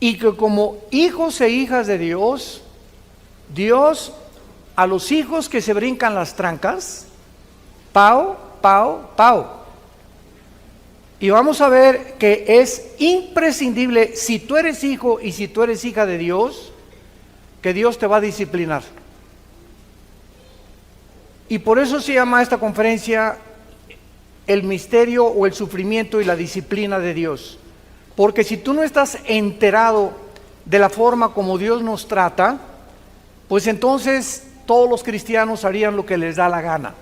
y que como hijos e hijas de Dios, Dios a los hijos que se brincan las trancas, pau, pau, pau. Y vamos a ver que es imprescindible, si tú eres hijo y si tú eres hija de Dios, que Dios te va a disciplinar. Y por eso se llama esta conferencia el misterio o el sufrimiento y la disciplina de Dios. Porque si tú no estás enterado de la forma como Dios nos trata, pues entonces todos los cristianos harían lo que les da la gana.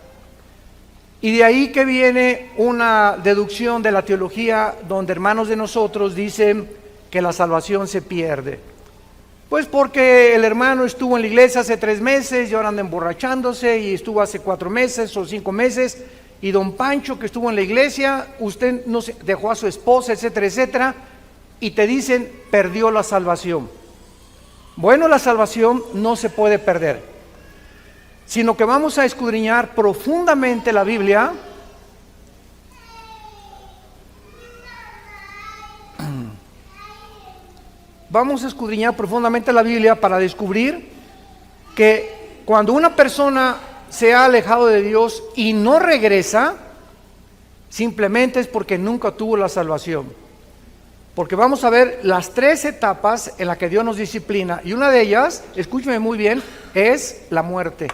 Y de ahí que viene una deducción de la teología donde hermanos de nosotros dicen que la salvación se pierde. Pues porque el hermano estuvo en la iglesia hace 3 meses y ahora anda emborrachándose, y estuvo hace 4 meses o 5 meses, y don Pancho que estuvo en la iglesia, usted no se, dejó a su esposa, etcétera, etcétera, y te dicen perdió la salvación. Bueno, la salvación no se puede perder, sino que vamos a escudriñar profundamente la Biblia vamos a escudriñar profundamente la Biblia para descubrir que cuando una persona se ha alejado de Dios y no regresa, simplemente es porque nunca tuvo la salvación. Porque vamos a ver las 3 etapas en las que Dios nos disciplina, y una de ellas, escúcheme muy bien, es la muerte.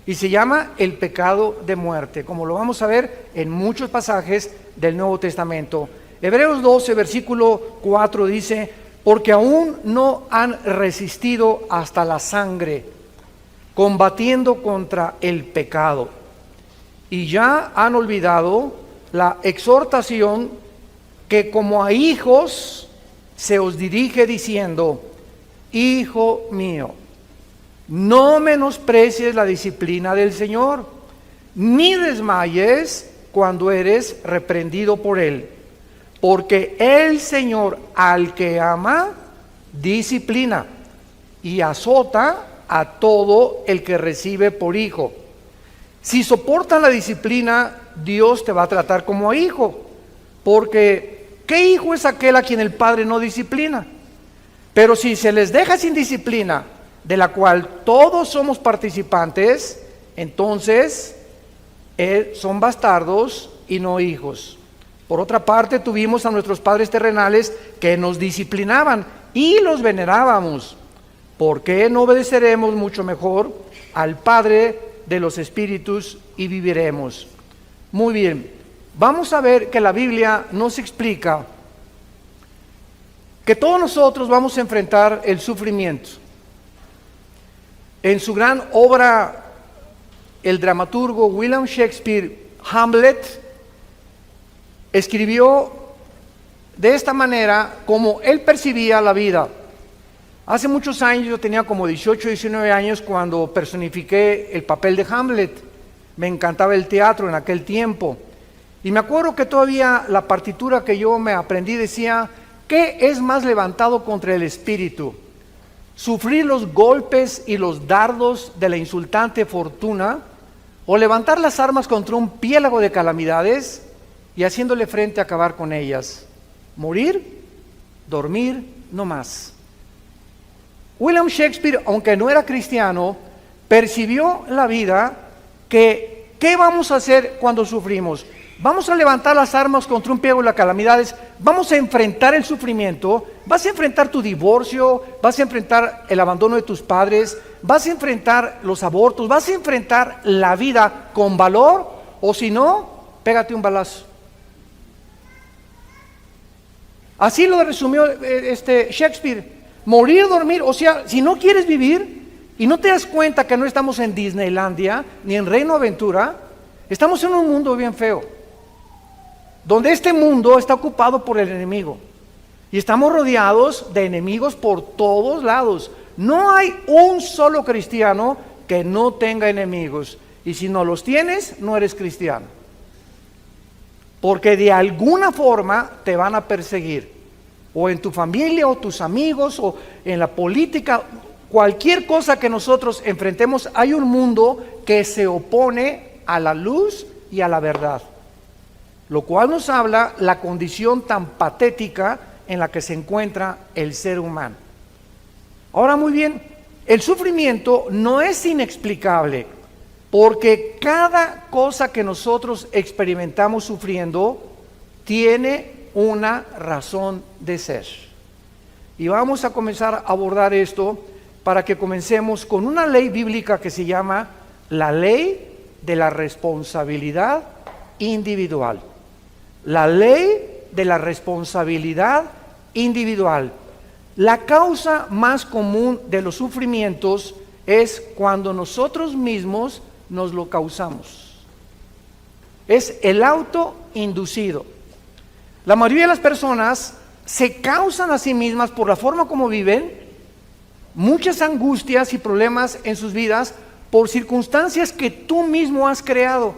Y se llama el pecado de muerte, como lo vamos a ver en muchos pasajes del Nuevo Testamento. Hebreos 12, versículo 4 dice: porque aún no han resistido hasta la sangre, combatiendo contra el pecado, y ya han olvidado la exhortación que como a hijos se os dirige diciendo: hijo mío, no menosprecies la disciplina del Señor, ni desmayes cuando eres reprendido por Él, porque el Señor al que ama, disciplina y azota a todo el que recibe por hijo. Si soportan la disciplina, Dios te va a tratar como a hijo, porque ¿qué hijo es aquel a quien el padre no disciplina? Pero si se les deja sin disciplina, de la cual todos somos participantes, entonces son bastardos y no hijos. Por otra parte, tuvimos a nuestros padres terrenales que nos disciplinaban y los venerábamos. ¿Por qué no obedeceremos mucho mejor al Padre de los espíritus y viviremos? Muy bien, vamos a ver que la Biblia nos explica que todos nosotros vamos a enfrentar el sufrimiento. En su gran obra, el dramaturgo William Shakespeare, Hamlet, escribió de esta manera como él percibía la vida. Hace muchos años, yo tenía como 18, 19 años cuando personifiqué el papel de Hamlet. Me encantaba el teatro en aquel tiempo. Y me acuerdo que todavía la partitura que yo me aprendí decía: ¿qué es más levantado contra el espíritu? ¿Sufrir los golpes y los dardos de la insultante fortuna, o levantar las armas contra un piélago de calamidades y haciéndole frente a acabar con ellas? Morir, dormir, no más. William Shakespeare, aunque no era cristiano, percibió la vida que ¿qué vamos a hacer cuando sufrimos? Vamos a levantar las armas contra un piélago de calamidades, vamos a enfrentar el sufrimiento, vas a enfrentar tu divorcio, vas a enfrentar el abandono de tus padres, vas a enfrentar los abortos, vas a enfrentar la vida con valor, o si no, pégate un balazo. Así lo resumió Shakespeare. Morir, dormir, o sea, si no quieres vivir y no te das cuenta que no estamos en Disneylandia ni en Reino Aventura, estamos en un mundo bien feo, donde este mundo está ocupado por el enemigo y estamos rodeados de enemigos por todos lados. No hay un solo cristiano que no tenga enemigos, y si no los tienes, no eres cristiano, porque de alguna forma te van a perseguir, o en tu familia, o tus amigos, o en la política. Cualquier cosa que nosotros enfrentemos, hay un mundo que se opone a la luz y a la verdad, lo cual nos habla la condición tan patética en la que se encuentra el ser humano. Ahora muy bien, el sufrimiento no es inexplicable, porque cada cosa que nosotros experimentamos sufriendo tiene una razón de ser. Y vamos a comenzar a abordar esto para que comencemos con una ley bíblica que se llama la ley de la responsabilidad individual. La ley de la responsabilidad individual. La causa más común de los sufrimientos es cuando nosotros mismos nos lo causamos. Es el autoinducido. La mayoría de las personas se causan a sí mismas por la forma como viven muchas angustias y problemas en sus vidas por circunstancias que tú mismo has creado.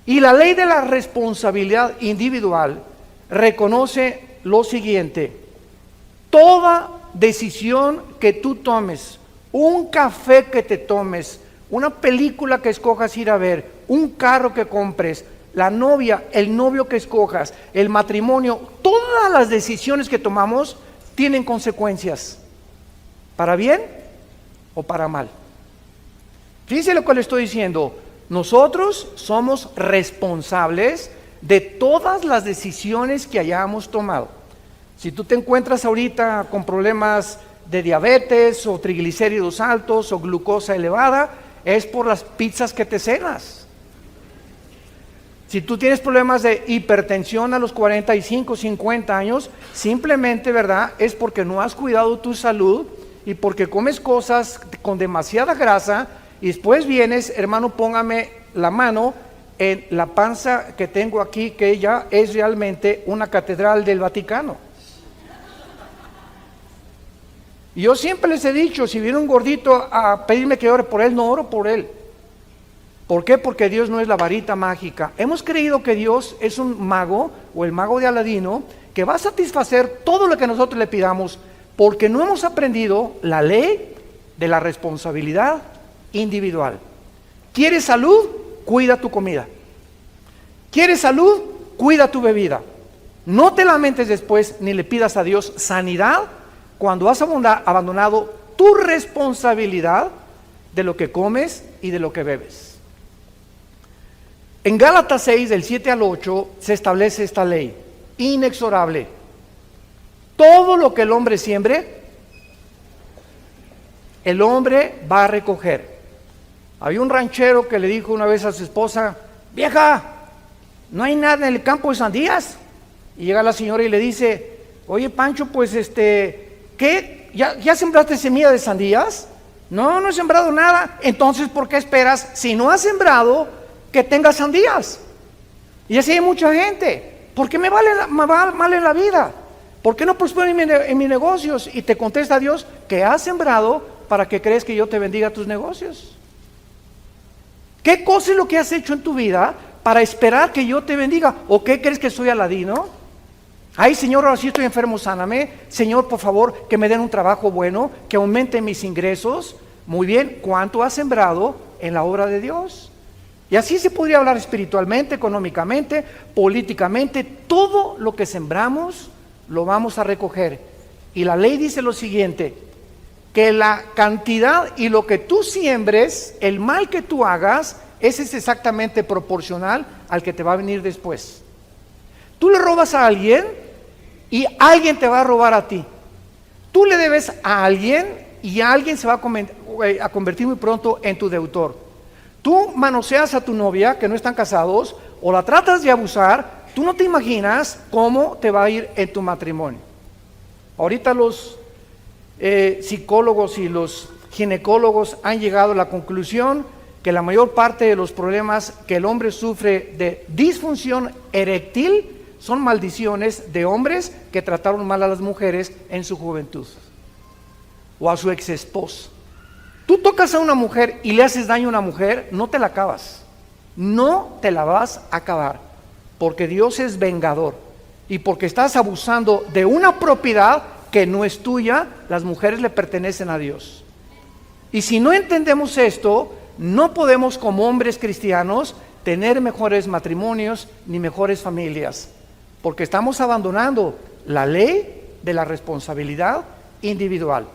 Y la ley de la responsabilidad individual reconoce lo siguiente: toda decisión que tú tomes, un café que te tomes, una película que escojas ir a ver, un carro que compres, la novia, el novio que escojas, el matrimonio, todas las decisiones que tomamos tienen consecuencias, para bien o para mal. Fíjense lo que le estoy diciendo: nosotros somos responsables de todas las decisiones que hayamos tomado. Si tú te encuentras ahorita con problemas de diabetes o triglicéridos altos o glucosa elevada, es por las pizzas que te cenas. Si tú tienes problemas de hipertensión a los 45, 50 años, simplemente, ¿verdad?, es porque no has cuidado tu salud y porque comes cosas con demasiada grasa y después vienes, hermano, póngame la mano en la panza que tengo aquí, que ya es realmente una catedral del Vaticano. Y yo siempre les he dicho, si viene un gordito a pedirme que ore por él, no oro por él. ¿Por qué? Porque Dios no es la varita mágica. Hemos creído que Dios es un mago, o el mago de Aladino, que va a satisfacer todo lo que nosotros le pidamos, porque no hemos aprendido la ley de la responsabilidad individual. ¿Quieres salud? Cuida tu comida. ¿Quieres salud? Cuida tu bebida. No te lamentes después ni le pidas a Dios sanidad cuando has abandonado tu responsabilidad de lo que comes y de lo que bebes. En Gálatas 6, del 7 al 8, se establece esta ley inexorable. Todo lo que el hombre siembre, el hombre va a recoger. Había un ranchero que le dijo una vez a su esposa: vieja, no hay nada en el campo de sandías. Y llega la señora y le dice: oye, Pancho, pues ¿qué? ¿Ya sembraste semilla de sandías? No, no he sembrado nada. Entonces, ¿por qué esperas, si no has sembrado, que tengas sandías? Y así hay mucha gente. ¿Por qué me va mal en la vida? ¿Por qué no prospero en mis negocios? Y te contesta Dios que has sembrado para que crees que yo te bendiga tus negocios. ¿Qué cosa es lo que has hecho en tu vida para esperar que yo te bendiga? ¿O qué crees que soy Aladino? Ay, Señor, ahora sí estoy enfermo, sáname. Señor, por favor, que me den un trabajo bueno, que aumente mis ingresos. Muy bien, ¿cuánto has sembrado en la obra de Dios? Y así se podría hablar espiritualmente, económicamente, políticamente. Todo lo que sembramos lo vamos a recoger. Y la ley dice lo siguiente: que la cantidad y lo que tú siembres, el mal que tú hagas, ese es exactamente proporcional al que te va a venir después. Tú le robas a alguien y alguien te va a robar a ti. Tú le debes a alguien y alguien se va a convertir muy pronto en tu deudor. Tú manoseas a tu novia, que no están casados, o la tratas de abusar. Tú no te imaginas cómo te va a ir en tu matrimonio. Ahorita los psicólogos y los ginecólogos han llegado a la conclusión que la mayor parte de los problemas que el hombre sufre de disfunción eréctil son maldiciones de hombres que trataron mal a las mujeres en su juventud o a su ex esposa. Tú tocas a una mujer y le haces daño a una mujer, no te la acabas, no te la vas a acabar, porque Dios es vengador y porque estás abusando de una propiedad que no es tuya. Las mujeres le pertenecen a Dios. Y si no entendemos esto, no podemos como hombres cristianos tener mejores matrimonios ni mejores familias. porque estamos abandonando la ley de la responsabilidad individual.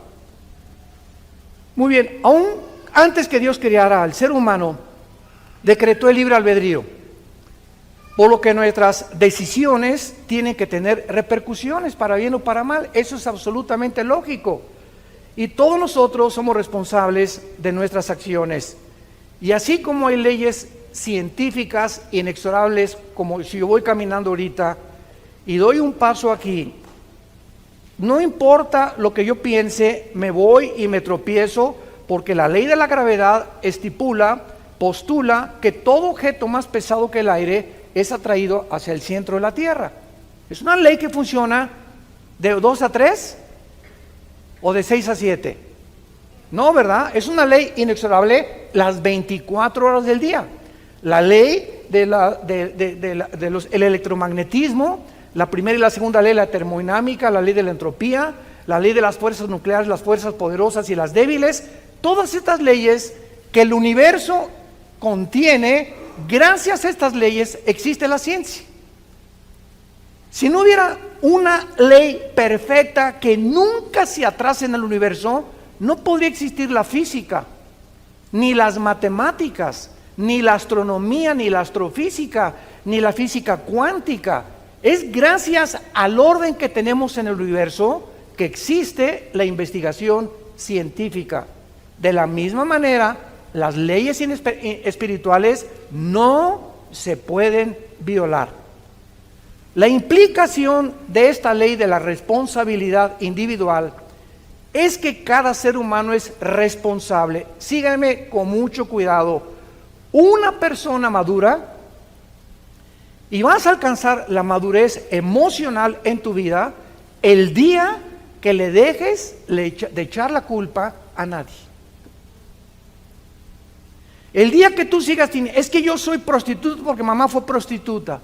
Muy bien, aún antes que Dios creara al ser humano, decretó el libre albedrío, por lo que nuestras decisiones tienen que tener repercusiones para bien o para mal. Eso es absolutamente lógico. Y todos nosotros somos responsables de nuestras acciones. Y así como hay leyes científicas inexorables, como si yo voy caminando ahorita y doy un paso aquí, no importa lo que yo piense, me voy y me tropiezo, porque la ley de la gravedad postula que todo objeto más pesado que el aire es atraído hacia el centro de la Tierra. Es una ley que funciona de 2 a 3 o de 6 a 7. No, ¿verdad? Es una ley inexorable las 24 horas del día. La ley el electromagnetismo, la primera y la segunda ley, la termodinámica, la ley de la entropía, la ley de las fuerzas nucleares, las fuerzas poderosas y las débiles, todas estas leyes que el universo contiene, gracias a estas leyes existe la ciencia. Si no hubiera una ley perfecta que nunca se atrase en el universo, no podría existir la física, ni las matemáticas, ni la astronomía, ni la astrofísica, ni la física cuántica. Es gracias al orden que tenemos en el universo que existe la investigación científica. De la misma manera, las leyes espirituales no se pueden violar. La implicación de esta ley de la responsabilidad individual es que cada ser humano es responsable. Síganme con mucho cuidado. Una persona madura, y vas a alcanzar la madurez emocional en tu vida el día que le dejes de echar la culpa a nadie. El día que tú sigas, es que yo soy prostituta porque mamá fue prostituta.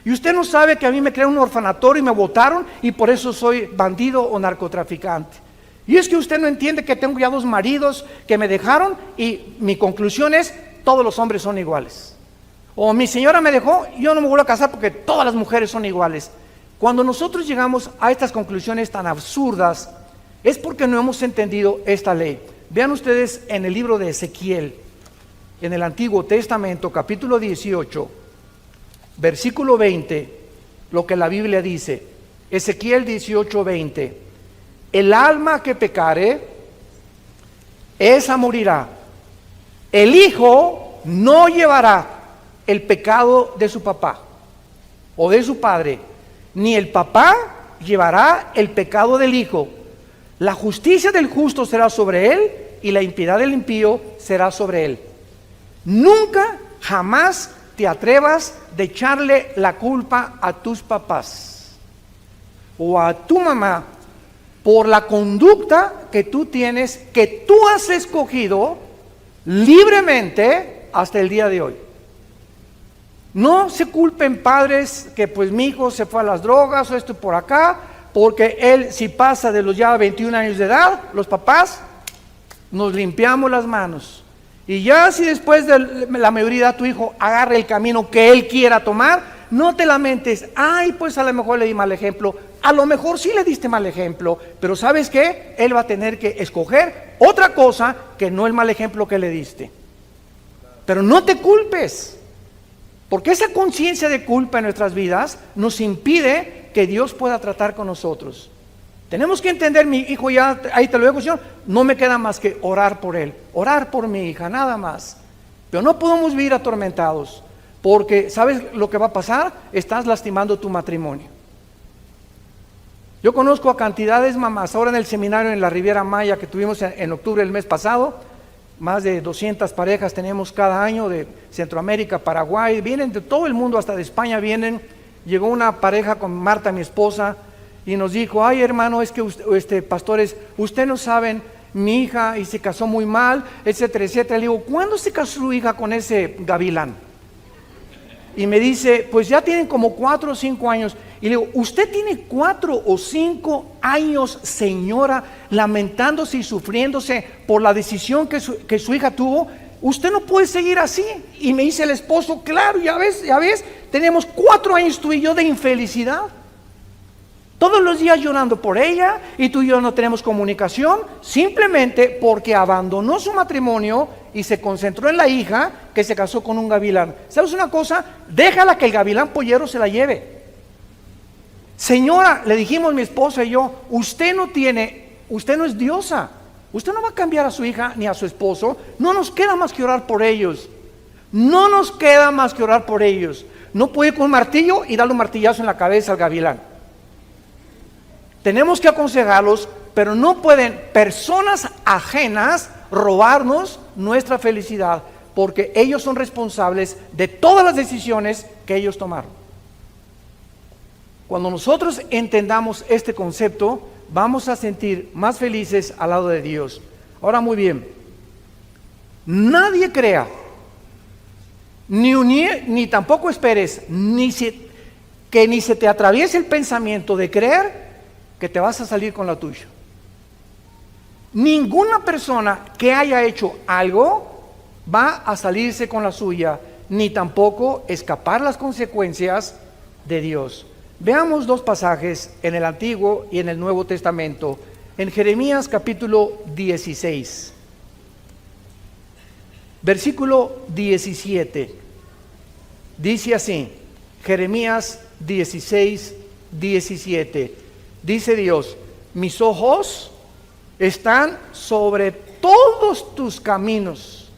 Y usted no sabe que a mí me crearon un orfanatorio y me botaron y por eso soy bandido o narcotraficante. Y es que usted no entiende que tengo ya 2 maridos que me dejaron y mi conclusión es, todos los hombres son iguales. O mi señora me dejó, yo no me vuelvo a casar porque todas las mujeres son iguales. Cuando nosotros llegamos a estas conclusiones tan absurdas, es porque no hemos entendido esta ley. Vean ustedes en el libro de Ezequiel, en el Antiguo Testamento, capítulo 18, versículo 20, lo que la Biblia dice. Ezequiel 18, 20. El alma que pecare, esa morirá. El hijo no llevará el pecado de su papá o de su padre, ni el papá llevará el pecado del hijo. La justicia del justo será sobre él y la impiedad del impío será sobre él. Nunca, jamás te atrevas de echarle la culpa a tus papás o a tu mamá por la conducta que tú tienes, que tú has escogido libremente hasta el día de hoy. No se culpen padres que pues mi hijo se fue a las drogas o esto por acá, porque él si pasa de los ya 21 años de edad, los papás nos limpiamos las manos. Y ya si después de la mayoría de edad tu hijo agarra el camino que él quiera tomar, no te lamentes, ay pues a lo mejor le di mal ejemplo, a lo mejor sí le diste mal ejemplo, pero ¿sabes qué? Él va a tener que escoger otra cosa que no el mal ejemplo que le diste. Pero no te culpes, porque esa conciencia de culpa en nuestras vidas nos impide que Dios pueda tratar con nosotros. Tenemos que entender, mi hijo ya, ahí te lo digo, Señor, no me queda más que orar por él, orar por mi hija, nada más. Pero no podemos vivir atormentados, porque ¿sabes lo que va a pasar? Estás lastimando tu matrimonio. Yo conozco a cantidades mamás, ahora en el seminario en la Riviera Maya que tuvimos en octubre del mes pasado, más de 200 parejas tenemos cada año de Centroamérica, Paraguay, vienen de todo el mundo, hasta de España vienen. Llegó una pareja con Marta, mi esposa, y nos dijo, ay hermano, es que pastores, ustedes no saben, mi hija y se casó muy mal, etcétera, etcétera. Le digo, ¿cuándo se casó su hija con ese gavilán? Y me dice, pues ya tienen como 4 o 5 años. Y le digo, ¿usted tiene 4 o 5 años, señora, lamentándose y sufriéndose por la decisión que su hija tuvo? Usted no puede seguir así. Y me dice el esposo, claro, ya ves, tenemos 4 años tú y yo de infelicidad. Todos los días llorando por ella, y tú y yo no tenemos comunicación, simplemente porque abandonó su matrimonio y se concentró en la hija que se casó con un gavilán. ¿Sabes una cosa? Déjala que el gavilán pollero se la lleve. Señora, le dijimos mi esposa y yo, usted no es diosa, usted no va a cambiar a su hija ni a su esposo. No nos queda más que orar por ellos. No nos queda más que orar por ellos. No puede ir con un martillo y darle un martillazo en la cabeza al gavilán. Tenemos que aconsejarlos, pero no pueden personas ajenas robarnos nuestra felicidad, porque ellos son responsables de todas las decisiones que ellos tomaron. Cuando nosotros entendamos este concepto, vamos a sentir más felices al lado de Dios. Ahora, muy bien, nadie crea, ni tampoco esperes, que ni se te atraviese el pensamiento de creer que te vas a salir con la tuya. Ninguna persona que haya hecho algo va a salirse con la suya, ni tampoco escapar las consecuencias de Dios. Veamos 2 pasajes en el Antiguo y en el Nuevo Testamento. En Jeremías capítulo 16, versículo 17, dice así, Jeremías 16, 17. Dice Dios, mis ojos están sobre todos tus caminos,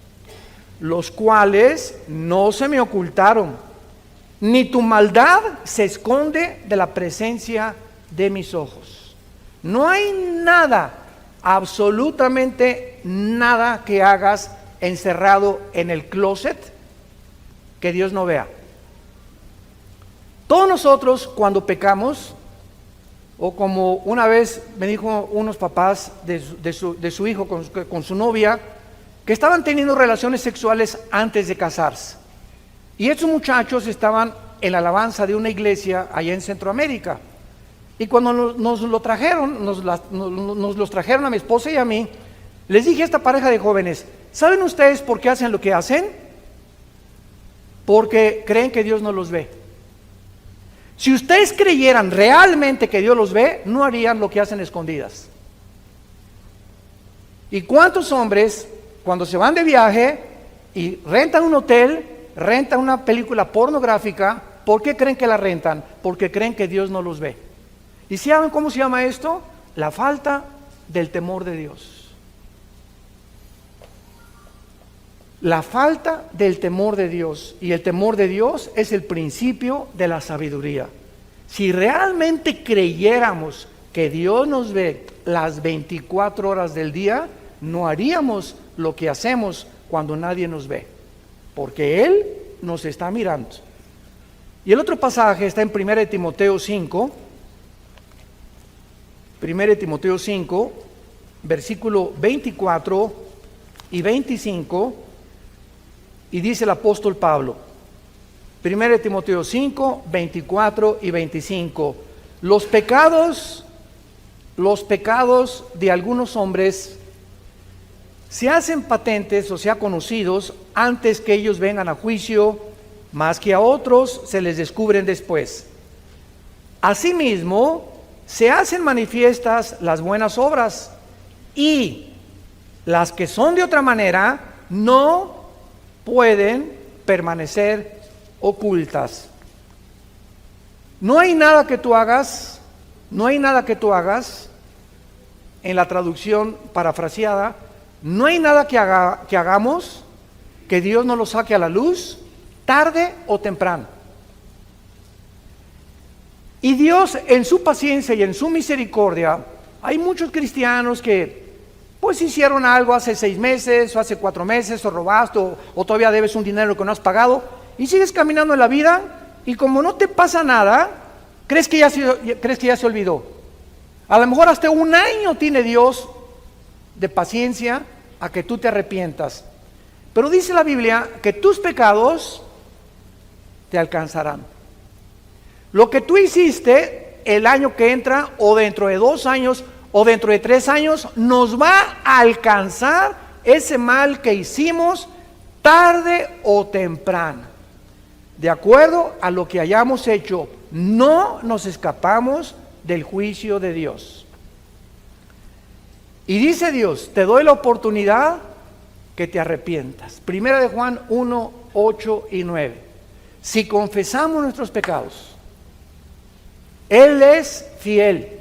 los cuales no se me ocultaron, ni tu maldad se esconde de la presencia de mis ojos. No hay nada, absolutamente nada que hagas encerrado en el closet que Dios no vea. Todos nosotros cuando pecamos, o como una vez me dijo unos papás de su hijo con su novia, que estaban teniendo relaciones sexuales antes de casarse. Y estos muchachos estaban en la alabanza de una iglesia allá en Centroamérica. Y cuando nos los trajeron a mi esposa y a mí, les dije a esta pareja de jóvenes, ¿saben ustedes por qué hacen lo que hacen? Porque creen que Dios no los ve. Si ustedes creyeran realmente que Dios los ve, no harían lo que hacen escondidas. ¿Y cuántos hombres, cuando se van de viaje y rentan un hotel, rentan una película pornográfica, por qué creen que la rentan? Porque creen que Dios no los ve. ¿Y saben cómo se llama esto? La falta del temor de Dios. La falta del temor de Dios. Y el temor de Dios es el principio de la sabiduría. Si realmente creyéramos que Dios nos ve las 24 horas del día, no haríamos lo que hacemos cuando nadie nos ve, porque Él nos está mirando. Y el otro pasaje está en 1 Timoteo 5, 1 Timoteo 5, versículo 24 y 25, y dice el apóstol Pablo, 1 Timoteo 5, 24 y 25, los pecados de algunos hombres se hacen patentes, o sea, conocidos, antes que ellos vengan a juicio, más que a otros se les descubren después. Asimismo, se hacen manifiestas las buenas obras, y las que son de otra manera no pueden permanecer ocultas. No hay nada que tú hagas, en la traducción parafraseada, no hay nada que hagamos que Dios no lo saque a la luz, tarde o temprano. Y Dios, en su paciencia y en su misericordia, hay muchos cristianos que pues hicieron algo hace 6 meses o hace 4 meses, o robaste, o todavía debes un dinero que no has pagado, y sigues caminando en la vida, y como no te pasa nada, crees que ya se olvidó. A lo mejor hasta 1 año tiene Dios de paciencia a que tú te arrepientas. Pero dice la Biblia que tus pecados te alcanzarán. Lo que tú hiciste el año que entra, o dentro de 2 años, o dentro de 3 años, nos va a alcanzar ese mal que hicimos tarde o temprano. de acuerdo a lo que hayamos hecho, no nos escapamos del juicio de Dios. Y dice Dios, te doy la oportunidad que te arrepientas. Primera de Juan 1, 8 y 9. Si confesamos nuestros pecados, Él es fiel.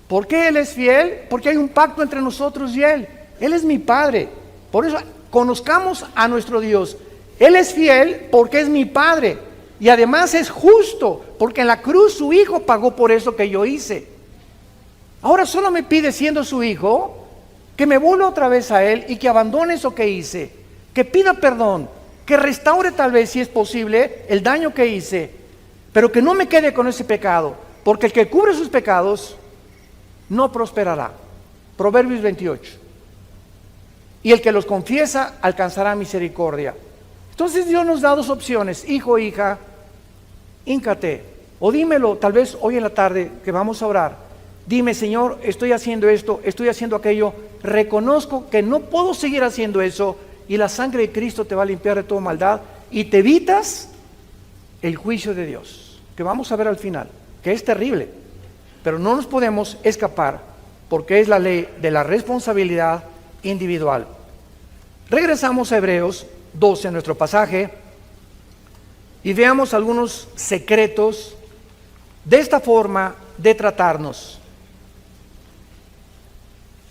¿Por qué Él es fiel? Porque hay un pacto entre nosotros y Él. Él es mi Padre. Por eso conozcamos a nuestro Dios. Él es fiel porque es mi Padre. Y además es justo, porque en la cruz su Hijo pagó por eso que yo hice. Ahora solo me pide, siendo su Hijo, que me vuelva otra vez a Él y que abandone eso que hice, que pida perdón, que restaure tal vez, si es posible, el daño que hice, pero que no me quede con ese pecado, porque el que cubre sus pecados no prosperará. Proverbios 28. Y el que los confiesa alcanzará misericordia. Entonces Dios nos da dos opciones: hijo, hija, híncate, o dímelo tal vez hoy en la tarde que vamos a orar. Dime, Señor, estoy haciendo esto, estoy haciendo aquello, reconozco que no puedo seguir haciendo eso, y la sangre de Cristo te va a limpiar de toda maldad y te evitas el juicio de Dios, que vamos a ver al final, que es terrible, pero no nos podemos escapar porque es la ley de la responsabilidad individual. Regresamos a Hebreos 12, nuestro pasaje, y veamos algunos secretos de esta forma de tratarnos.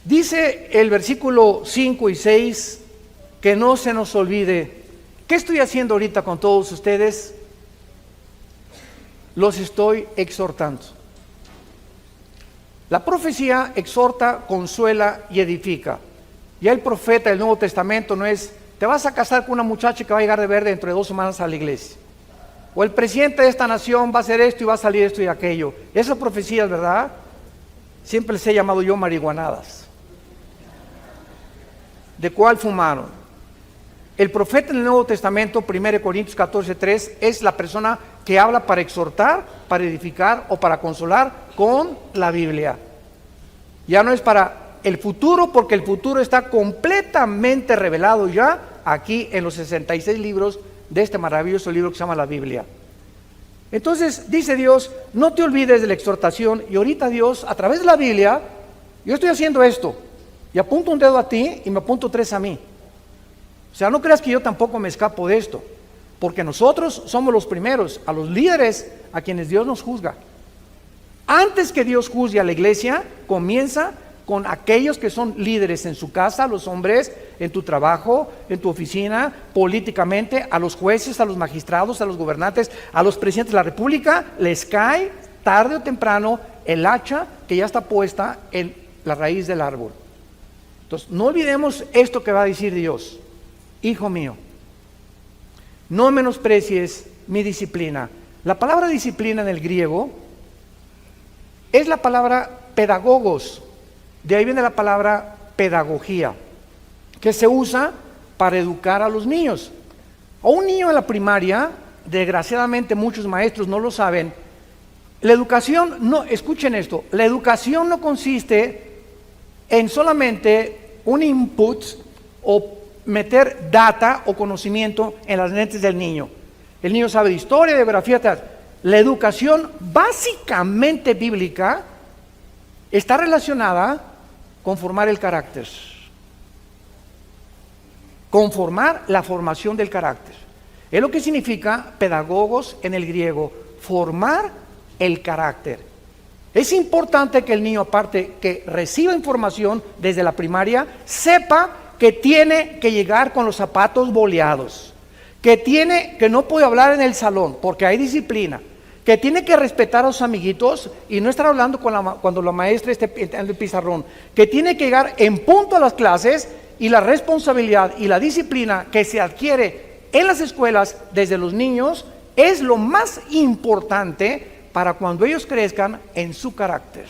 Dice el versículo 5 y 6, que no se nos olvide. ¿Qué estoy haciendo ahorita con todos ustedes? Los estoy exhortando. La profecía exhorta, consuela y edifica. Ya el profeta del Nuevo Testamento no es: te vas a casar con una muchacha que va a llegar de verde dentro de 2 semanas a la iglesia, o el presidente de esta nación va a hacer esto y va a salir esto y aquello. Esas profecías, ¿verdad? Siempre les he llamado yo marihuanadas. ¿De cuál fumaron? El profeta en el Nuevo Testamento, 1 Corintios 14:3, es la persona que habla para exhortar, para edificar o para consolar con la Biblia. Ya no es para el futuro, porque el futuro está completamente revelado ya aquí en los 66 libros de este maravilloso libro que se llama la Biblia. Entonces dice Dios: no te olvides de la exhortación. Y ahorita Dios, a través de la Biblia, yo estoy haciendo esto, y apunto un dedo a ti y me apunto 3 a mí. O sea, no creas que yo tampoco me escapo de esto, porque nosotros somos los primeros, a los líderes, a quienes Dios nos juzga. Antes que Dios juzgue a la iglesia, comienza con aquellos que son líderes en su casa, los hombres, en tu trabajo, en tu oficina, políticamente, a los jueces, a los magistrados, a los gobernantes, a los presidentes de la república. Les cae tarde o temprano el hacha que ya está puesta en la raíz del árbol. Entonces, no olvidemos esto que va a decir Dios: hijo mío, no menosprecies mi disciplina. La palabra disciplina en el griego es la palabra pedagogos. De ahí viene la palabra pedagogía, que se usa para educar a los niños. A un niño en la primaria, desgraciadamente muchos maestros no lo saben, la educación no, escuchen esto, la educación no consiste en solamente un input o meter data o conocimiento en las mentes del niño. El niño sabe de historia, de geografía, tal. La educación básicamente bíblica está relacionada con formar el carácter, conformar la formación del carácter. Es lo que significa pedagogos en el griego, formar el carácter. Es importante que el niño, aparte que reciba información desde la primaria, sepa que tiene que llegar con los zapatos boleados, que no puede hablar en el salón porque hay disciplina, que tiene que respetar a sus amiguitos y no estar hablando cuando la maestra esté en el pizarrón, que tiene que llegar en punto a las clases, y la responsabilidad y la disciplina que se adquiere en las escuelas desde los niños es lo más importante para cuando ellos crezcan en su carácter.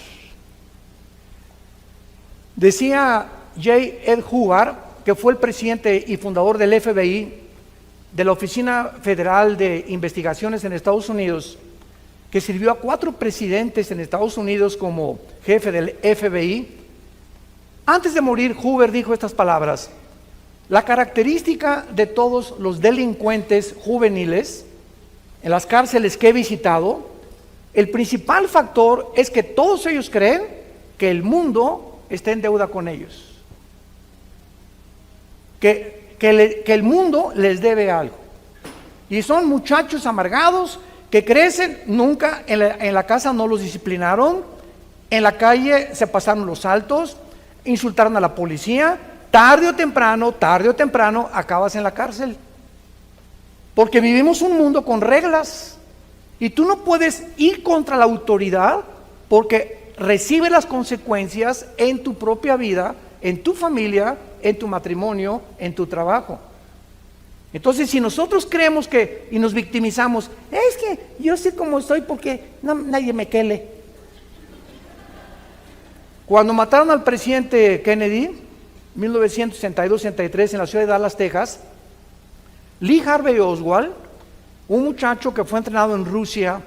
Decía J. Ed Hubbard, que fue el presidente y fundador del FBI, de la Oficina Federal de Investigaciones en Estados Unidos, que sirvió a 4 presidentes en Estados Unidos como jefe del FBI. Antes de morir, Hubbard dijo estas palabras: la característica de todos los delincuentes juveniles en las cárceles que he visitado, el principal factor es que todos ellos creen que el mundo está en deuda con ellos. Que el mundo les debe algo. Y son muchachos amargados que crecen, nunca en la casa no los disciplinaron, en la calle se pasaron los altos, insultaron a la policía, tarde o temprano acabas en la cárcel. Porque vivimos un mundo con reglas y tú no puedes ir contra la autoridad porque recibe las consecuencias en tu propia vida, en tu familia, en tu matrimonio, en tu trabajo. Entonces, si nosotros creemos y nos victimizamos, es que yo sé cómo soy porque nadie me quele. Cuando mataron al presidente Kennedy, 1962-63, en la ciudad de Dallas, Texas, Lee Harvey Oswald, un muchacho que fue entrenado en Rusia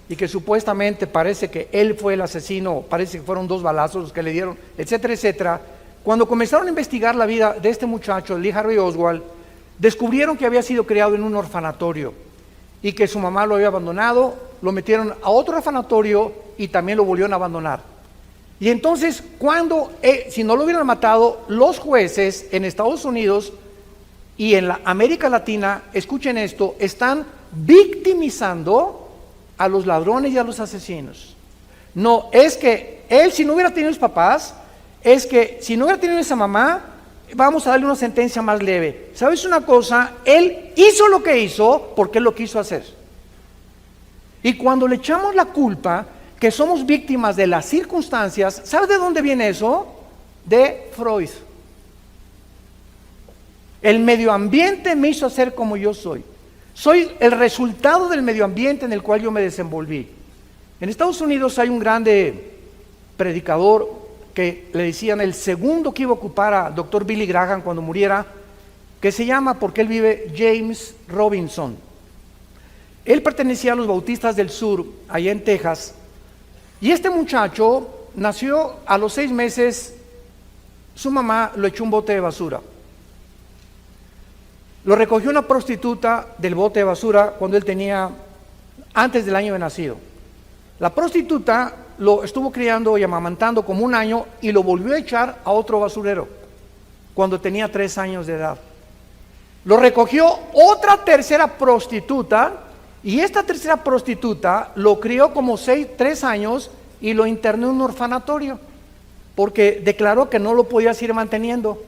y que supuestamente parece que él fue el asesino, parece que fueron 2 balazos los que le dieron, etcétera, etcétera. Cuando comenzaron a investigar la vida de este muchacho, Lee Harvey Oswald, descubrieron que había sido criado en un orfanatorio y que su mamá lo había abandonado, lo metieron a otro orfanatorio y también lo volvieron a abandonar. Y entonces, si no lo hubieran matado, los jueces en Estados Unidos y en la América Latina, escuchen esto, están victimizando a los ladrones y a los asesinos. No, es que él, si no hubiera tenido sus papás, es que si no hubiera tenido esa mamá, vamos a darle una sentencia más leve. ¿Sabes una cosa? Él hizo lo que hizo porque él lo quiso hacer. Y cuando le echamos la culpa, que somos víctimas de las circunstancias, ¿sabes de dónde viene eso? De Freud. El medio ambiente me hizo ser como yo soy. Soy el resultado del medio ambiente en el cual yo me desenvolví. En Estados Unidos hay un grande predicador que le decían el segundo que iba a ocupar a Dr. Billy Graham cuando muriera, que se llama, porque él vive, James Robinson. Él pertenecía a los Bautistas del Sur, allá en Texas, y este muchacho nació a los 6 meses, su mamá lo echó un bote de basura. Lo recogió una prostituta del bote de basura cuando él tenía, antes del año de nacido. La prostituta lo estuvo criando y amamantando como 1 año y lo volvió a echar a otro basurero cuando tenía 3 años de edad. Lo recogió otra tercera prostituta y esta tercera prostituta lo crió como 3 años y lo internó en un orfanatorio porque declaró que no lo podía seguir manteniendo.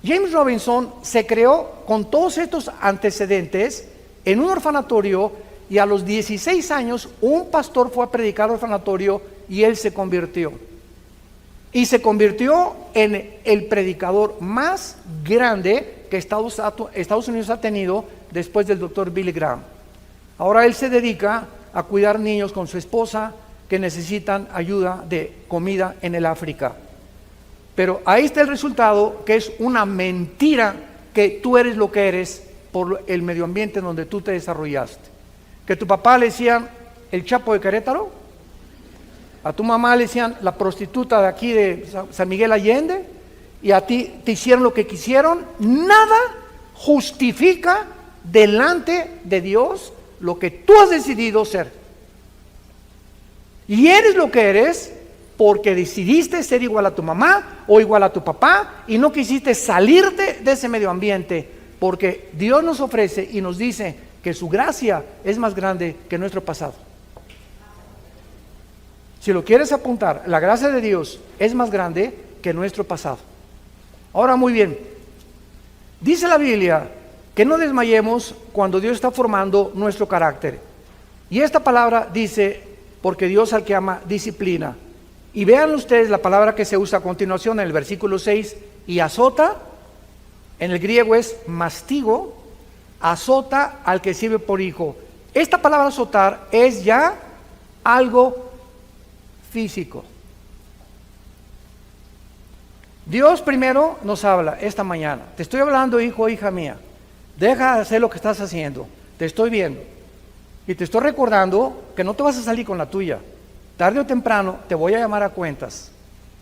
James Robinson se creó con todos estos antecedentes en un orfanatorio y a los 16 años un pastor fue a predicar al orfanatorio y él se convirtió. Y se convirtió en el predicador más grande que Estados Unidos ha tenido después del Dr. Billy Graham. Ahora él se dedica a cuidar niños con su esposa que necesitan ayuda de comida en el África. Pero ahí está el resultado, que es una mentira que tú eres lo que eres por el medio ambiente en donde tú te desarrollaste. Que tu papá le decían el Chapo de Querétaro, a tu mamá le decían la prostituta de aquí de San Miguel Allende, y a ti te hicieron lo que quisieron. Nada justifica delante de Dios lo que tú has decidido ser. Y eres lo que eres porque decidiste ser igual a tu mamá o igual a tu papá y no quisiste salirte de ese medio ambiente, porque Dios nos ofrece y nos dice que su gracia es más grande que nuestro pasado. Si lo quieres apuntar, la gracia de Dios es más grande que nuestro pasado. Ahora, muy bien, dice la Biblia que no desmayemos cuando Dios está formando nuestro carácter. Y esta palabra dice, porque Dios al que ama disciplina. Y vean ustedes la palabra que se usa a continuación en el versículo 6, y azota, en el griego es mastigo, azota al que sirve por hijo. Esta palabra azotar es ya algo físico. Dios primero nos habla esta mañana. Te estoy hablando, hijo o hija mía. Deja de hacer lo que estás haciendo. Te estoy viendo. Y te estoy recordando que no te vas a salir con la tuya. Tarde o temprano te voy a llamar a cuentas.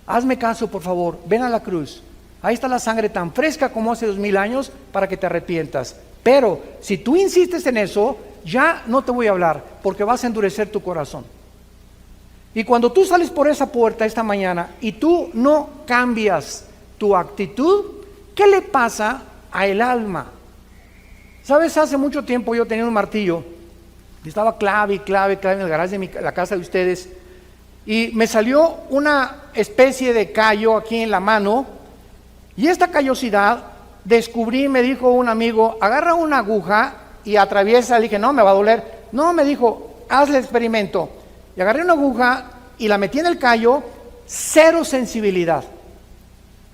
Hazme caso, por favor. Ven a la cruz. Ahí está la sangre tan fresca como hace 2000 años para que te arrepientas. Pero si tú insistes en eso, ya no te voy a hablar porque vas a endurecer tu corazón. Y cuando tú sales por esa puerta esta mañana y tú no cambias tu actitud, ¿qué le pasa a el alma? Sabes, hace mucho tiempo yo tenía un martillo y estaba clave en el garaje de la casa de ustedes, y me salió una especie de callo aquí en la mano, y esta callosidad descubrí, me dijo un amigo, agarra una aguja y atraviesa. Le dije, no, me va a doler. No, me dijo, haz el experimento. Y agarré una aguja y la metí en el callo, cero sensibilidad,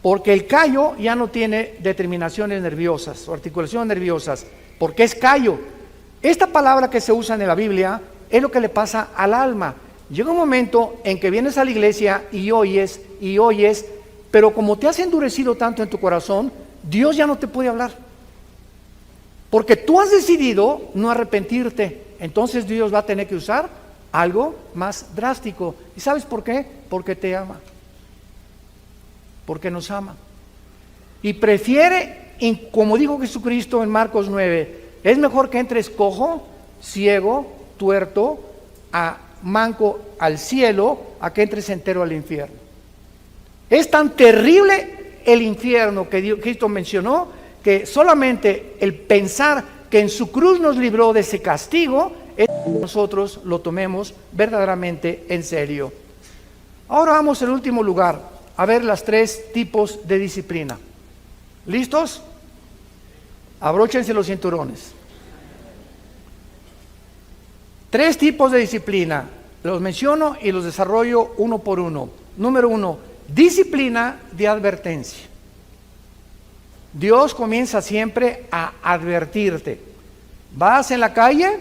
porque el callo ya no tiene determinaciones nerviosas o articulaciones nerviosas, porque es callo. Esta palabra que se usa en la Biblia es lo que le pasa al alma. Llega un momento en que vienes a la iglesia y oyes, pero como te has endurecido tanto en tu corazón, Dios ya no te puede hablar, porque tú has decidido no arrepentirte. Entonces Dios va a tener que usar algo más drástico. ¿Y sabes por qué? Porque te ama, porque nos ama, y prefiere, como dijo Jesucristo en Marcos 9, es mejor que entres cojo, ciego, tuerto, manco al cielo, a que entres entero al infierno. Es tan terrible el infierno que Cristo mencionó, que solamente el pensar que en su cruz nos libró de ese castigo, es que nosotros lo tomemos verdaderamente en serio. Ahora vamos en último lugar a ver los 3 tipos de disciplina. ¿Listos? Abróchense los cinturones. 3 tipos de disciplina. Los menciono y los desarrollo uno por uno. Número 1, disciplina de advertencia. Dios comienza siempre a advertirte. Vas en la calle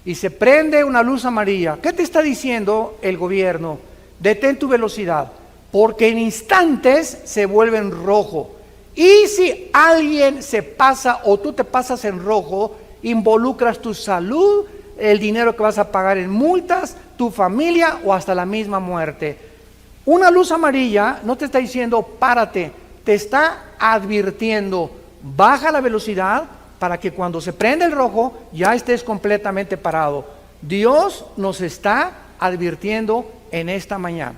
y se prende una luz amarilla. ¿Qué te está diciendo el gobierno? Detén tu velocidad, porque en instantes se vuelve en rojo. Y si alguien se pasa o tú te pasas en rojo, involucras tu salud, el dinero que vas a pagar en multas, tu familia o hasta la misma muerte. Una luz amarilla no te está diciendo párate, te está advirtiendo, baja la velocidad para que cuando se prende el rojo ya estés completamente parado. Dios nos está advirtiendo en esta mañana.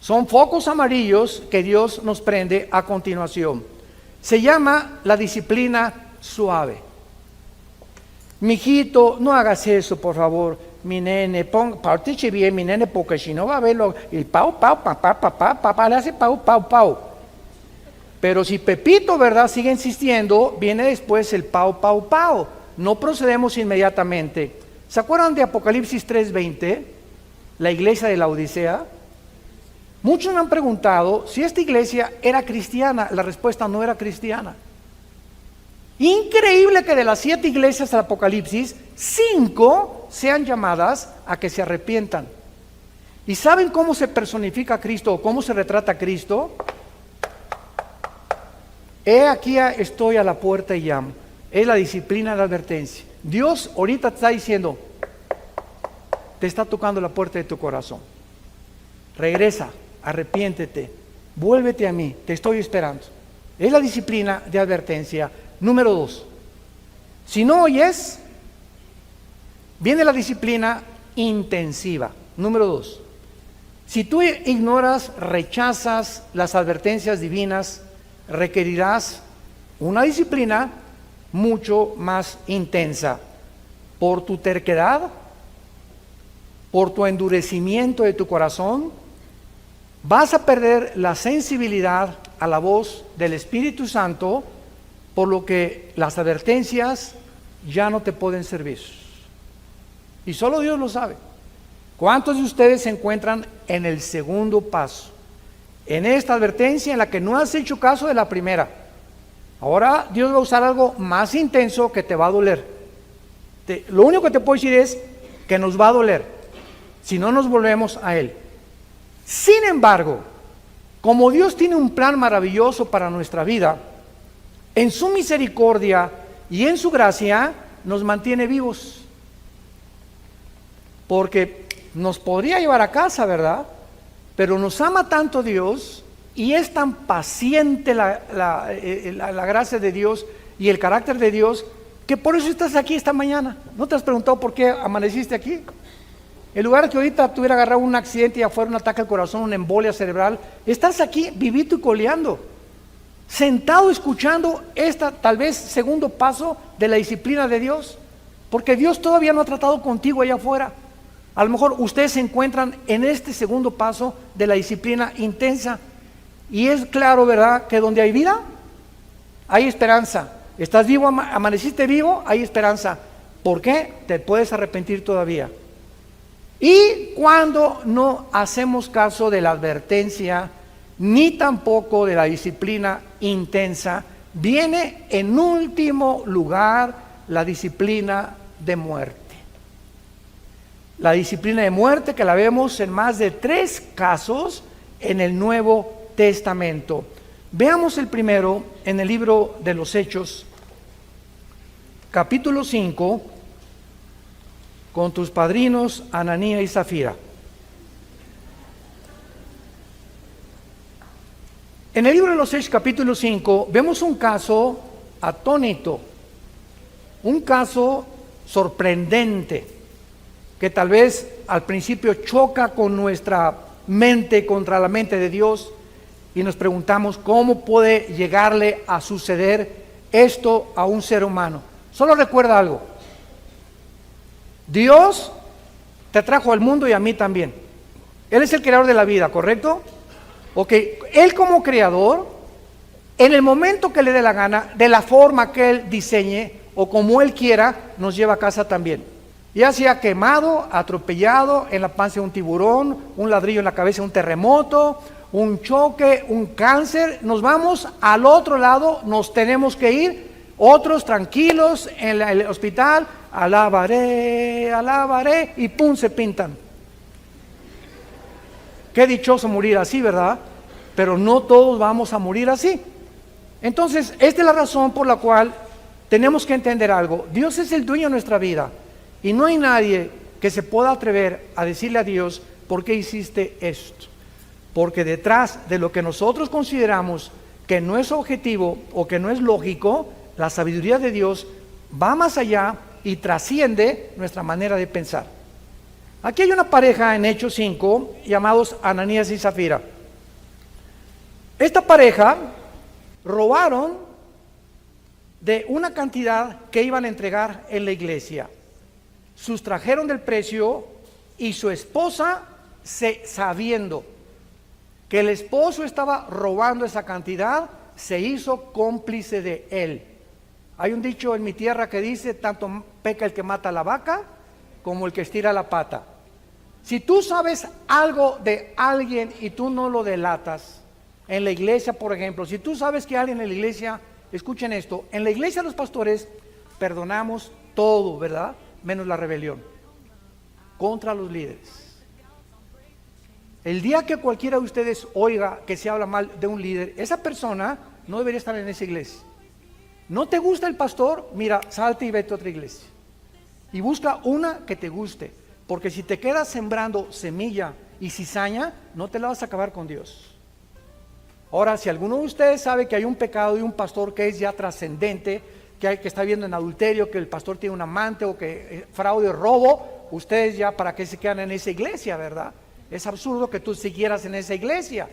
Son focos amarillos que Dios nos prende a continuación. Se llama la disciplina suave. Mijito, no hagas eso, por favor. Mi nene, partiche bien, mi nene, porque si no va a verlo. El pau, papá, le hace pau. Pero si Pepito, ¿verdad?, sigue insistiendo, viene después el pau. No procedemos inmediatamente. ¿Se acuerdan de Apocalipsis 3:20? La iglesia de la Odisea. Muchos me han preguntado si esta iglesia era cristiana. La respuesta: no era cristiana. Increíble que de las 7 iglesias del Apocalipsis, 5 sean llamadas a que se arrepientan. ¿Y saben cómo se personifica a Cristo o cómo se retrata a Cristo? He aquí estoy a la puerta y llamo. Es la disciplina de advertencia. Dios ahorita te está diciendo, te está tocando la puerta de tu corazón. Regresa, arrepiéntete, vuélvete a mí, te estoy esperando. Es la disciplina de advertencia. Número 2, si no oyes, viene la disciplina intensiva. Número 2, si tú ignoras, rechazas las advertencias divinas, requerirás una disciplina mucho más intensa. Por tu terquedad, por tu endurecimiento de tu corazón, vas a perder la sensibilidad a la voz del Espíritu Santo, por lo que las advertencias ya no te pueden servir. Y solo Dios lo sabe. ¿Cuántos de ustedes se encuentran en el segundo paso? En esta advertencia en la que no has hecho caso de la primera. Ahora Dios va a usar algo más intenso que te va a doler. Lo único que te puedo decir es que nos va a doler si no nos volvemos a Él. Sin embargo, como Dios tiene un plan maravilloso para nuestra vida, en su misericordia y en su gracia nos mantiene vivos. Porque nos podría llevar a casa, ¿verdad? Pero nos ama tanto Dios y es tan paciente la gracia de Dios y el carácter de Dios, que por eso estás aquí esta mañana. ¿No te has preguntado por qué amaneciste aquí? En lugar de que ahorita te hubiera agarrado un accidente y afuera un ataque al corazón, una embolia cerebral, estás aquí vivito y coleando, sentado escuchando tal vez segundo paso de la disciplina de Dios, porque Dios todavía no ha tratado contigo allá afuera. A lo mejor ustedes se encuentran en este segundo paso de la disciplina intensa, y es claro, ¿verdad?, que donde hay vida, hay esperanza. Estás vivo, amaneciste vivo, hay esperanza. ¿Por qué? Te puedes arrepentir todavía. Y cuando no hacemos caso de la advertencia, ni tampoco de la disciplina intensa, viene en último lugar la disciplina de muerte. La disciplina de muerte que la vemos en más de 3 casos en el Nuevo Testamento. Veamos el primero en el libro de los Hechos, capítulo 5, con tus padrinos Ananías y Zafira. En el libro de los Hechos, capítulo 5, vemos un caso atónito, un caso sorprendente, que tal vez al principio choca con nuestra mente contra la mente de Dios, y nos preguntamos cómo puede llegarle a suceder esto a un ser humano. Solo recuerda algo: Dios te trajo al mundo y a mí también. Él es el creador de la vida, ¿correcto? Ok, Él como creador, en el momento que le dé la gana, de la forma que Él diseñe o como Él quiera, nos lleva a casa también. Ya sea quemado, atropellado, en la panza de un tiburón, un ladrillo en la cabeza de un terremoto, un choque, un cáncer, nos vamos al otro lado, nos tenemos que ir, otros tranquilos en el hospital, alabaré, y pum, se pintan. Qué dichoso morir así, ¿verdad? Pero no todos vamos a morir así. Entonces, esta es la razón por la cual tenemos que entender algo. Dios es el dueño de nuestra vida, y no hay nadie que se pueda atrever a decirle a Dios: ¿por qué hiciste esto? Porque detrás de lo que nosotros consideramos que no es objetivo o que no es lógico, la sabiduría de Dios va más allá y trasciende nuestra manera de pensar. Aquí hay una pareja en Hechos 5 llamados Ananías y Zafira. Esta pareja robaron de una cantidad que iban a entregar en la iglesia. Sustrajeron del precio, y su esposa, sabiendo que el esposo estaba robando esa cantidad, se hizo cómplice de él. Hay un dicho en mi tierra que dice: tanto peca el que mata a la vaca como el que estira la pata. Si tú sabes algo de alguien y tú no lo delatas, en la iglesia, por ejemplo, si tú sabes que alguien en la iglesia, escuchen esto, en la iglesia los pastores perdonamos todo, ¿verdad?, menos la rebelión contra los líderes. El día que cualquiera de ustedes oiga que se habla mal de un líder, esa persona no debería estar en esa iglesia. ¿No te gusta el pastor? Mira, salte y vete a otra iglesia y busca una que te guste, porque si te quedas sembrando semilla y cizaña, no te la vas a acabar con Dios. Ahora, si alguno de ustedes sabe que hay un pecado de un pastor que es ya trascendente, que está viendo en adulterio, que el pastor tiene un amante, o que fraude o robo, ustedes ya para qué se quedan en esa iglesia, ¿verdad? Es absurdo que tú siguieras en esa iglesia,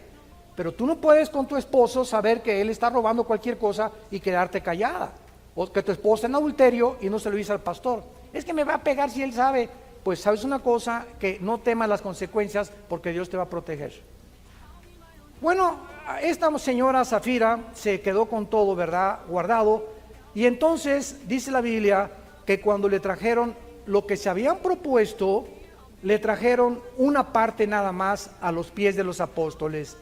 pero tú no puedes con tu esposo saber que él está robando cualquier cosa y quedarte callada, o que tu esposa en adulterio y no se lo dice al pastor. Es que me va a pegar si él sabe. Pues sabes una cosa, que no temas las consecuencias, porque Dios te va a proteger. Bueno, esta señora Zafira se quedó con todo, ¿verdad?, guardado, y entonces dice la Biblia que cuando le trajeron lo que se habían propuesto, le trajeron una parte nada más a los pies de los apóstoles.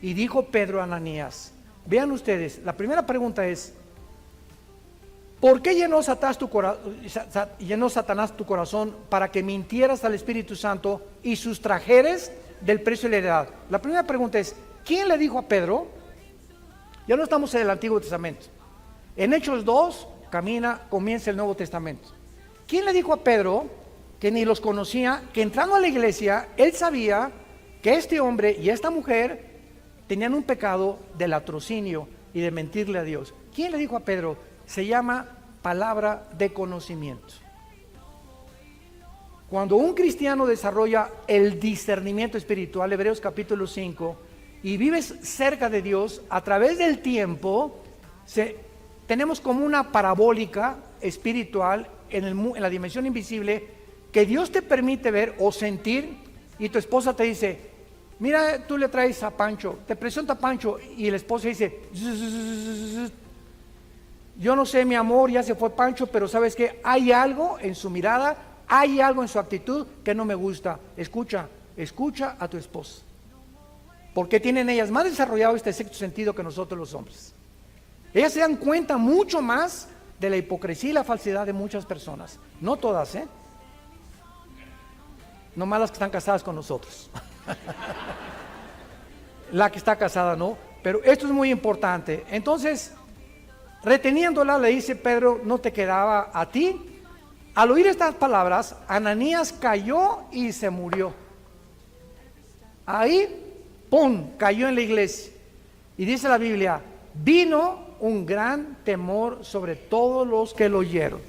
Y dijo Pedro a Ananías, vean ustedes, la primera pregunta es: ¿por qué llenó Satanás tu corazón para que mintieras al Espíritu Santo y sustrajeres del precio de la heredad? La primera pregunta es: ¿quién le dijo a Pedro? Ya no estamos en el Antiguo Testamento. En Hechos 2 comienza el Nuevo Testamento. ¿Quién le dijo a Pedro, que ni los conocía, que entrando a la iglesia, él sabía que este hombre y esta mujer tenían un pecado de latrocinio y de mentirle a Dios? ¿Quién le dijo a Pedro? Se llama palabra de conocimiento. Cuando un cristiano desarrolla el discernimiento espiritual, Hebreos capítulo 5, y vives cerca de Dios, a través del tiempo, tenemos como una parabólica espiritual en la dimensión invisible que Dios te permite ver o sentir, y tu esposa te dice, mira, tú le traes a Pancho, te presenta a Pancho, y el esposo dice, yo no sé, mi amor, ya se fue Pancho, pero sabes que hay algo en su mirada, hay algo en su actitud que no me gusta. Escucha a tu esposa, porque tienen ellas más desarrollado este sexto sentido que nosotros los hombres. Ellas se dan cuenta mucho más de la hipocresía y la falsedad de muchas personas, no todas, nomás las que están casadas con nosotros. La que está casada no, pero esto es muy importante. Entonces, reteniéndola, le dice Pedro, no te quedaba a ti. Al oír estas palabras, Ananías cayó y se murió. Ahí, ¡pum!, cayó en la iglesia. Y dice la Biblia, vino un gran temor sobre todos los que lo oyeron.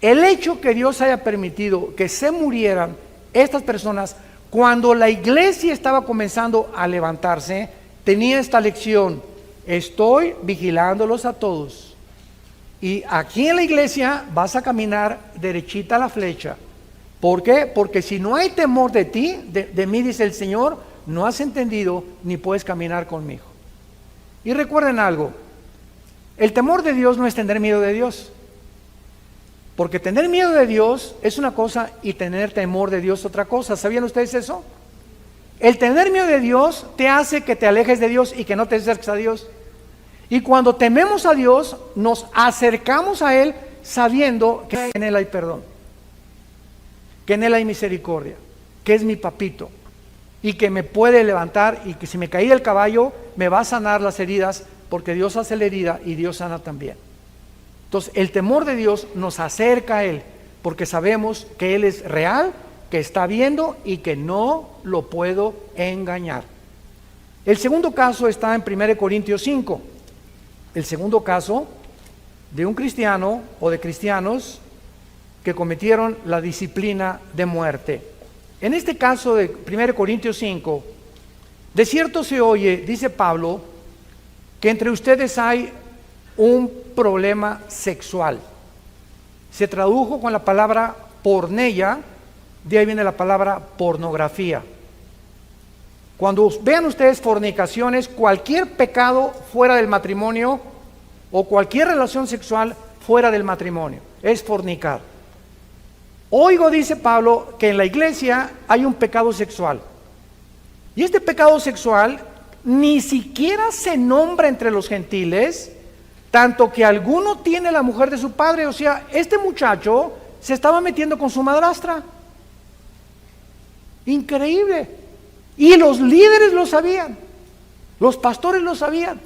El hecho que Dios haya permitido que se murieran estas personas cuando la iglesia estaba comenzando a levantarse, tenía esta lección: estoy vigilándolos a todos, y aquí en la iglesia vas a caminar derechita a la flecha. ¿Por qué? Porque si no hay temor de ti, de mí, dice el Señor, no has entendido ni puedes caminar conmigo. Y recuerden algo, el temor de Dios no es tener miedo de Dios, porque tener miedo de Dios es una cosa y tener temor de Dios otra cosa. ¿Sabían ustedes eso? El tener miedo de Dios te hace que te alejes de Dios y que no te acerques a Dios. Y cuando tememos a Dios, nos acercamos a Él sabiendo que en Él hay perdón, que en Él hay misericordia, que es mi papito y que me puede levantar, y que si me caí del caballo me va a sanar las heridas, porque Dios hace la herida y Dios sana también. Entonces el temor de Dios nos acerca a Él, porque sabemos que Él es real, que está viendo y que no lo puedo engañar. El segundo caso está en 1 Corintios 5. El segundo caso de un cristiano o de cristianos que cometieron la disciplina de muerte. En este caso de 1 Corintios 5, de cierto se oye, dice Pablo, que entre ustedes hay un problema sexual. Se tradujo con la palabra porneia, de ahí viene la palabra pornografía. Cuando vean ustedes fornicaciones, cualquier pecado fuera del matrimonio o cualquier relación sexual fuera del matrimonio es fornicar. Oigo, dice Pablo, que en la iglesia hay un pecado sexual, y este pecado sexual ni siquiera se nombra entre los gentiles, tanto que alguno tiene la mujer de su padre. O sea, este muchacho se estaba metiendo con su madrastra. Increíble. Y los líderes lo sabían, los pastores lo sabían.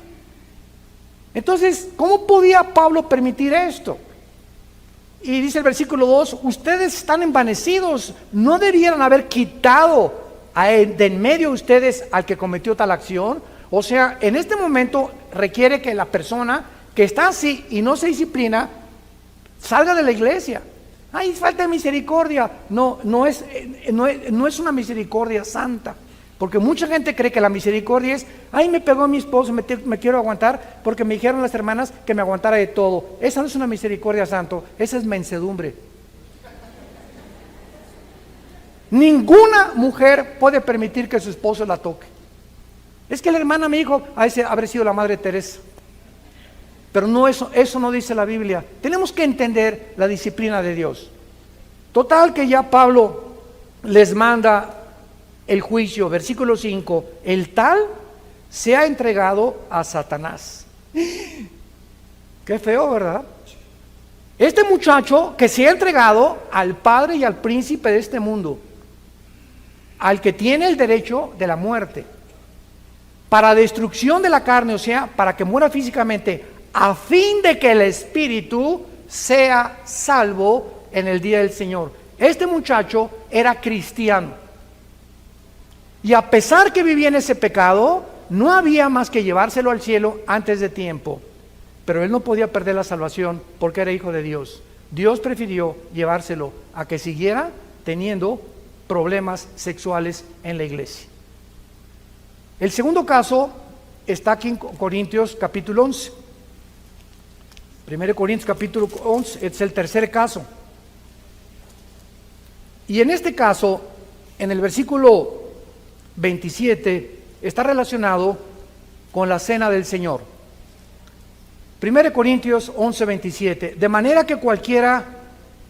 Entonces, ¿cómo podía Pablo permitir esto? Y dice el versículo 2, ustedes están envanecidos, no debieran haber quitado de en medio de ustedes al que cometió tal acción. O sea, en este momento requiere que la persona que está así y no se disciplina salga de la iglesia. Ay, falta de misericordia. No es una misericordia santa, porque mucha gente cree que la misericordia es, ay, me pegó mi esposo, me quiero aguantar porque me dijeron las hermanas que me aguantara de todo. Esa no es una misericordia santo, esa es mansedumbre. Ninguna mujer puede permitir que su esposo la toque. Es que la hermana me dijo, habrá sido la Madre Teresa. Pero no, eso no dice la Biblia. Tenemos que entender la disciplina de Dios. Total que ya Pablo les manda el juicio, versículo 5, el tal se ha entregado a Satanás. Qué feo, ¿verdad? Este muchacho que se ha entregado al padre y al príncipe de este mundo, al que tiene el derecho de la muerte, para destrucción de la carne, o sea, para que muera físicamente, a fin de que el espíritu sea salvo en el día del Señor. Este muchacho era cristiano, y a pesar que vivía en ese pecado, no había más que llevárselo al cielo antes de tiempo. pero él no podía perder la salvación porque era hijo de Dios. Dios prefirió llevárselo a que siguiera teniendo problemas sexuales en la iglesia. El segundo caso está aquí en Corintios capítulo 11. 1 Corintios capítulo 11 es el tercer caso. Y en este caso, en el versículo 27, está relacionado con la cena del Señor. 1 Corintios 11, 27. De manera que cualquiera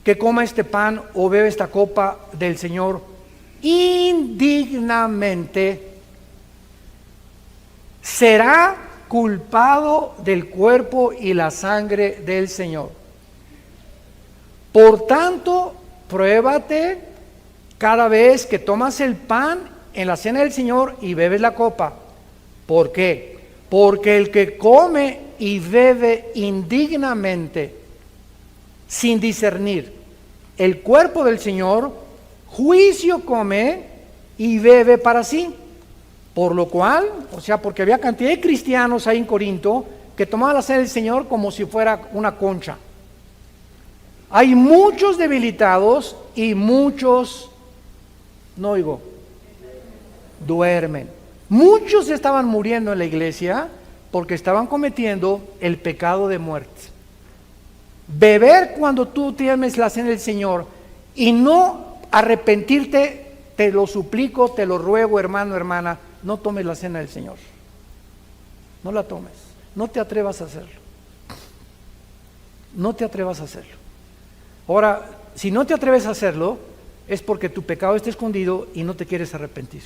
que coma este pan o bebe esta copa del Señor indignamente será culpado del cuerpo y la sangre del Señor. Por tanto, pruébate cada vez que tomas el pan en la cena del Señor y bebes la copa. ¿Por qué? Porque el que come y bebe indignamente, sin discernir el cuerpo del Señor, juicio come y bebe para sí. Por lo cual, o sea, porque había cantidad de cristianos ahí en Corinto que tomaban la cena del Señor como si fuera una concha. Hay muchos debilitados y muchos, no oigo, duermen. Muchos estaban muriendo en la iglesia porque estaban cometiendo el pecado de muerte. Beber cuando tú tienes la cena del Señor y no arrepentirte, te lo suplico, te lo ruego, hermano, hermana, no tomes la cena del Señor. No la tomes. No te atrevas a hacerlo. No te atrevas a hacerlo. Ahora, si no te atreves a hacerlo, es porque tu pecado está escondido y no te quieres arrepentir.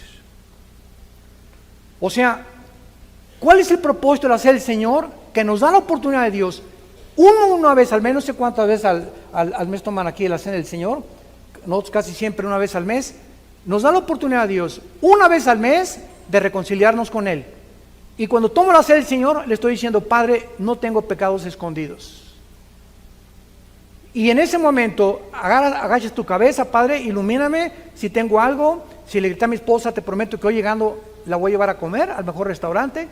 O sea, ¿cuál es el propósito de la cena del Señor? Que nos da la oportunidad de Dios. Una vez al mes, no sé cuántas veces al mes toman aquí la cena del Señor. Nosotros casi siempre una vez al mes. Nos da la oportunidad de Dios, una vez al mes, de reconciliarnos con Él. Y cuando tomo la cena del Señor, le estoy diciendo, Padre, no tengo pecados escondidos. Y en ese momento, agachas tu cabeza, Padre, ilumíname si tengo algo. Si le grité a mi esposa, te prometo que hoy llegando la voy a llevar a comer al mejor restaurante,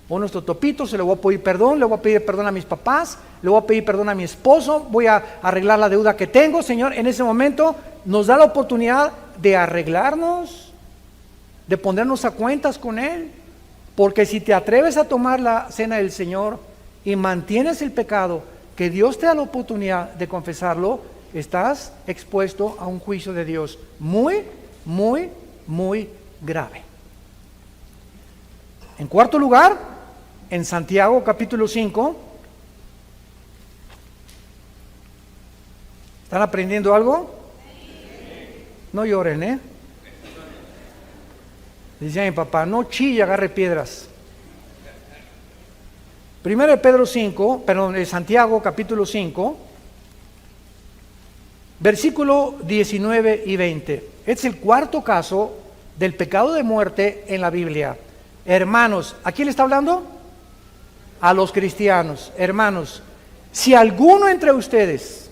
o nuestro topito, se le voy a pedir perdón, le voy a pedir perdón a mis papás, le voy a pedir perdón a mi esposo, voy a arreglar la deuda que tengo, Señor. En ese momento nos da la oportunidad de arreglarnos, de ponernos a cuentas con Él, porque si te atreves a tomar la cena del Señor y mantienes el pecado, que Dios te da la oportunidad de confesarlo, estás expuesto a un juicio de Dios muy, muy, muy grave. En cuarto lugar, en Santiago capítulo 5, ¿están aprendiendo algo? No lloren, Dice mi papá, no chille, agarre piedras. Primero de Pedro 5, perdón, de Santiago capítulo 5, versículo 19 y 20. Este es el cuarto caso del pecado de muerte en la Biblia. Hermanos, ¿a quién le está hablando? A los cristianos. Hermanos, si alguno entre ustedes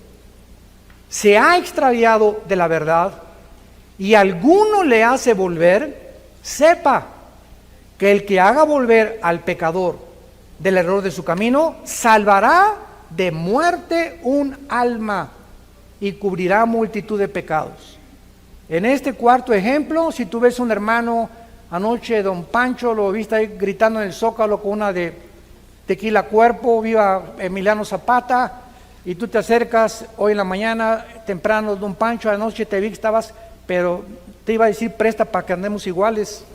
se ha extraviado de la verdad y alguno le hace volver, sepa que el que haga volver al pecador del error de su camino, salvará de muerte un alma y cubrirá multitud de pecados. En este cuarto ejemplo, si tú ves un hermano, anoche don Pancho lo viste ahí gritando en el Zócalo con una de tequila cuerpo, viva Emiliano Zapata, y tú te acercas hoy en la mañana, temprano, don Pancho, anoche te vi que estabas, pero te iba a decir presta para que andemos iguales,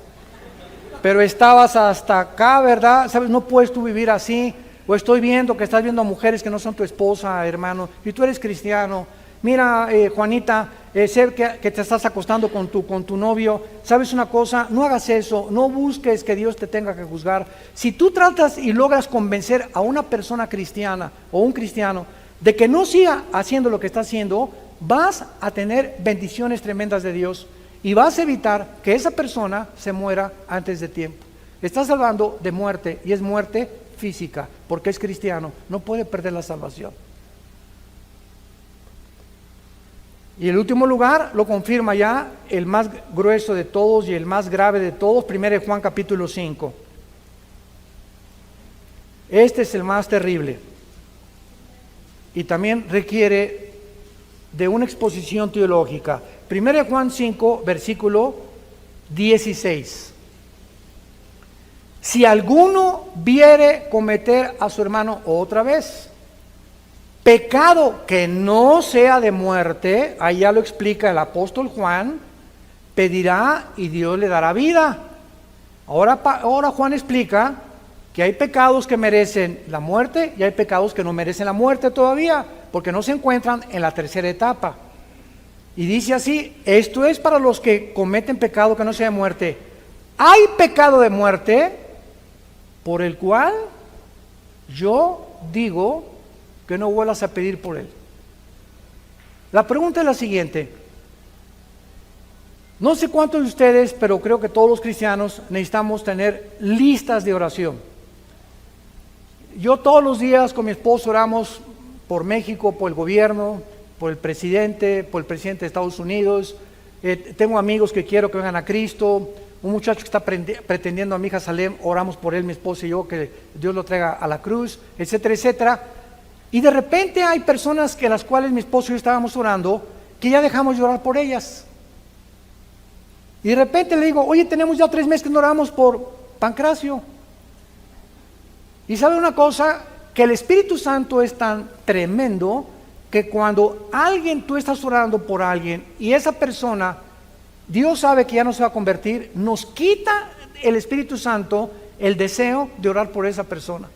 pero estabas hasta acá, ¿verdad? ¿Sabes? No puedes tú vivir así. O estoy viendo que estás viendo a mujeres que no son tu esposa, hermano, y tú eres cristiano. Mira, Juanita, sé que te estás acostando con tu novio. ¿Sabes una cosa? No hagas eso, no busques que Dios te tenga que juzgar. Si tú tratas y logras convencer a una persona cristiana o un cristiano de que no siga haciendo lo que está haciendo, vas a tener bendiciones tremendas de Dios. Y vas a evitar que esa persona se muera antes de tiempo. Estás hablando de muerte, y es muerte física, porque es cristiano, no puede perder la salvación. Y el último lugar lo confirma ya el más grueso de todos y el más grave de todos, 1 Juan capítulo 5. Este es el más terrible. y también requiere de una exposición teológica. 1 Juan 5, versículo 16. Si alguno viere cometer a su hermano otra vez pecado que no sea de muerte, ahí ya lo explica el apóstol Juan, pedirá y Dios le dará vida. Ahora Juan explica que hay pecados que merecen la muerte y hay pecados que no merecen la muerte todavía, porque no se encuentran en la tercera etapa. Y dice así, esto es para los que cometen pecado que no sea de muerte. Hay pecado de muerte por el cual yo digo que no vuelvas a pedir por él. La pregunta es la siguiente. No sé cuántos de ustedes, pero creo que todos los cristianos necesitamos tener listas de oración. Yo todos los días con mi esposo oramos por México, por el gobierno, por el presidente de Estados Unidos. Tengo amigos que quiero que vengan a Cristo. Un muchacho que está pretendiendo a mi hija Salem, oramos por él, mi esposa y yo, que Dios lo traiga a la cruz, etcétera, etcétera. Y de repente hay personas que las cuales mi esposo y yo estábamos orando, que ya dejamos de orar por ellas. Y de repente le digo, oye, tenemos ya 3 meses que no oramos por Pancracio. Y sabe una cosa, que el Espíritu Santo es tan tremendo que cuando tú estás orando por alguien y esa persona, Dios sabe que ya no se va a convertir, nos quita el Espíritu Santo el deseo de orar por esa persona.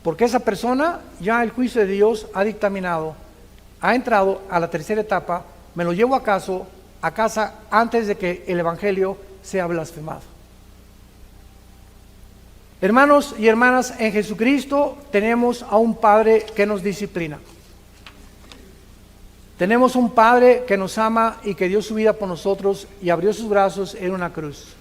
Porque esa persona, ya el juicio de Dios ha dictaminado, ha entrado a la tercera etapa, me lo llevo a casa antes de que el Evangelio sea blasfemado. Hermanos y hermanas, en Jesucristo tenemos a un Padre que nos disciplina. Tenemos un Padre que nos ama y que dio su vida por nosotros y abrió sus brazos en una cruz,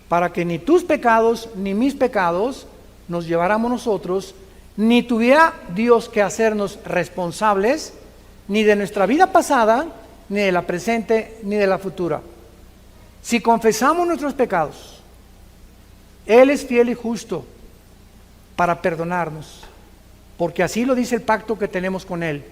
para que ni tus pecados ni mis pecados nos lleváramos nosotros, ni tuviera Dios que hacernos responsables, ni de nuestra vida pasada, ni de la presente, ni de la futura. Si confesamos nuestros pecados, Él es fiel y justo para perdonarnos, porque así lo dice el pacto que tenemos con Él.